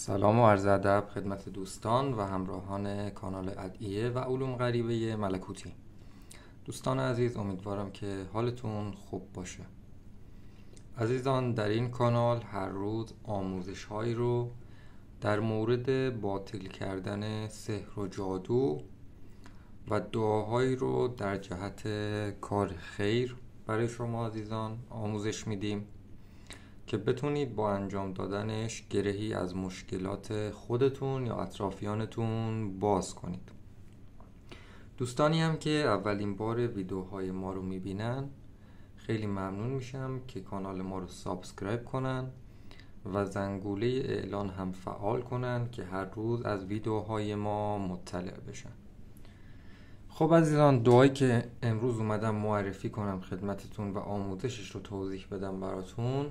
سلام و عرض ادب خدمت دوستان و همراهان کانال ادعیه و علوم غریبه ملکوتی. دوستان عزیز، امیدوارم که حالتون خوب باشه. عزیزان، در این کانال هر روز آموزش هایی رو در مورد باطل کردن سحر و جادو و دعاهایی رو در جهت کار خیر برای شما عزیزان آموزش میدیم که بتونید با انجام دادنش گرهی از مشکلات خودتون یا اطرافیانتون باز کنید. دوستانی هم که اولین بار ویدیوهای ما رو میبینن خیلی ممنون میشم که کانال ما رو سابسکرایب کنن و زنگوله اعلان هم فعال کنن که هر روز از ویدیوهای ما مطلع بشن. خب عزیزان، دعایی که امروز اومدم معرفی کنم خدمتتون و آموزشش رو توضیح بدم براتون،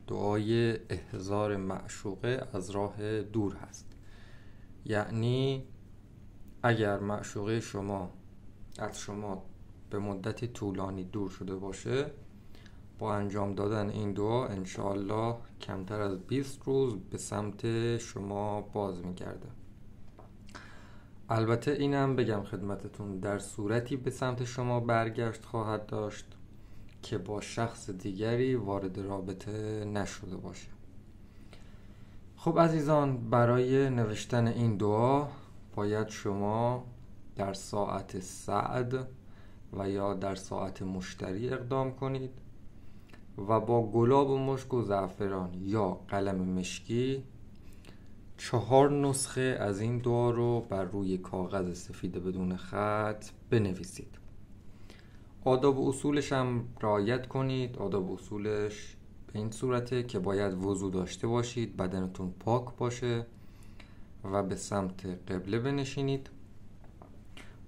دعای احضار معشوقه از راه دور هست. یعنی اگر معشوقه شما از شما به مدت طولانی دور شده باشه، با انجام دادن این دعا انشاءالله کمتر از 20 روز به سمت شما باز میگرده. البته اینم بگم خدمتتون، در صورتی به سمت شما برگشت خواهد داشت که با شخص دیگری وارد رابطه نشده باشه. خب عزیزان، برای نوشتن این دعا باید شما در ساعت سعد و یا در ساعت مشتری اقدام کنید و با گلاب و مشک و زعفران یا قلم مشکی 4 نسخه از این دعا رو بر روی کاغذ سفید بدون خط بنویسید. آداب و اصولش هم رعایت کنید. آداب و اصولش به این صورته که باید وضو داشته باشید، بدنتون پاک باشه و به سمت قبله بنشینید.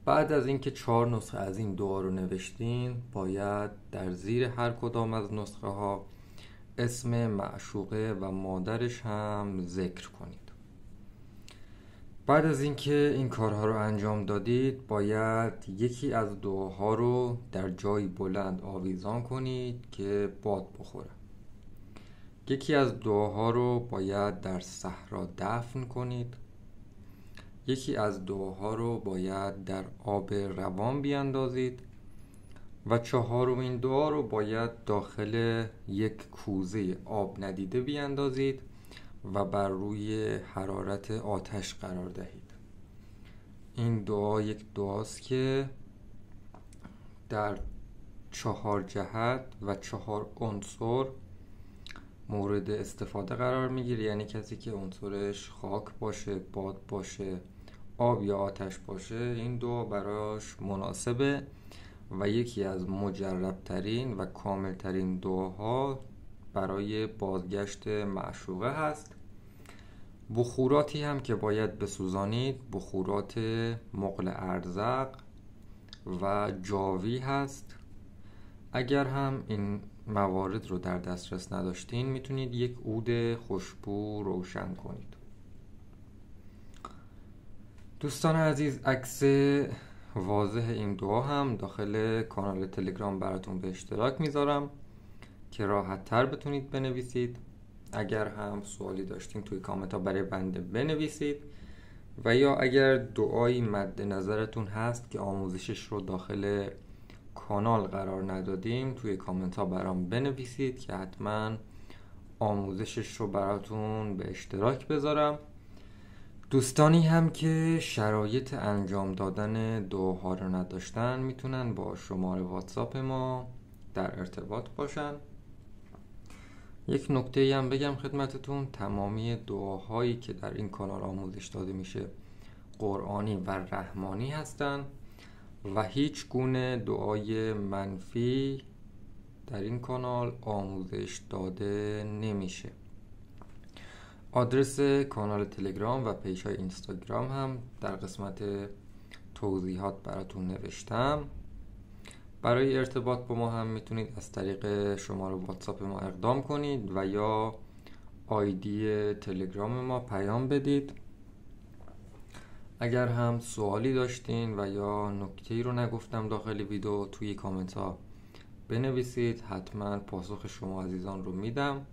بعد از اینکه 4 نسخه از این دعا رو نوشتین، باید در زیر هر کدام از نسخه ها اسم معشوقه و مادرش هم ذکر کنید. بعد از اینکه این کارها رو انجام دادید، باید یکی از دعاها رو در جایی بلند آویزان کنید که باد بخوره. یکی از دعاها رو باید در صحرا دفن کنید. یکی از دعاها رو باید در آب روان بیاندازید و 4مین دعا رو باید داخل یک کوزه آب ندیده بیاندازید و بر روی حرارت آتش قرار دهید. این دعا یک دعاست که در 4 جهت و 4 عنصر مورد استفاده قرار میگیره. یعنی کسی که عنصرش خاک باشه، باد باشه، آب یا آتش باشه، این دعا براش مناسبه و یکی از مجربترین و کاملترین دعاها برای بازگشت معشوقه هست. بخوراتی هم که باید بسوزانید بخورات مقل ارزق و جاوی هست. اگر هم این موارد رو در دسترس نداشتین، میتونید یک عود خوشبو روشن کنید. دوستان عزیز، عکس واضح این دعا هم داخل کانال تلگرام براتون به اشتراک میذارم که راحت تر بتونید بنویسید. اگر هم سوالی داشتین توی کامنت ها برای بنده بنویسید و یا اگر دعایی مد نظرتون هست که آموزشش رو داخل کانال قرار ندادیم، توی کامنت ها برام بنویسید که حتما آموزشش رو براتون به اشتراک بذارم. دوستانی هم که شرایط انجام دادن دعاها رو نداشتن میتونن با شماره واتساپ ما در ارتباط باشن. یک نکته هم بگم خدمتتون، تمامی دعاهایی که در این کانال آموزش داده میشه قرآنی و رحمانی هستن و هیچ گونه دعای منفی در این کانال آموزش داده نمیشه. آدرس کانال تلگرام و پیج های اینستاگرام هم در قسمت توضیحات براتون نوشتم. برای ارتباط با ما هم میتونید از طریق شماره واتساپ ما اقدام کنید و یا آیدی تلگرام ما پیام بدید. اگر هم سوالی داشتین و یا نکته‌ای رو نگفتم داخل ویدیو، توی کامنت ها بنویسید، حتما پاسخ شما عزیزان رو میدم.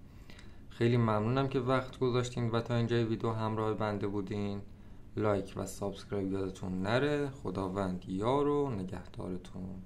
خیلی ممنونم که وقت گذاشتین و تا اینجای ویدیو همراه بنده بودین. لایک و سابسکرایب یادتون نره. خداوند یار و نگهدارتون.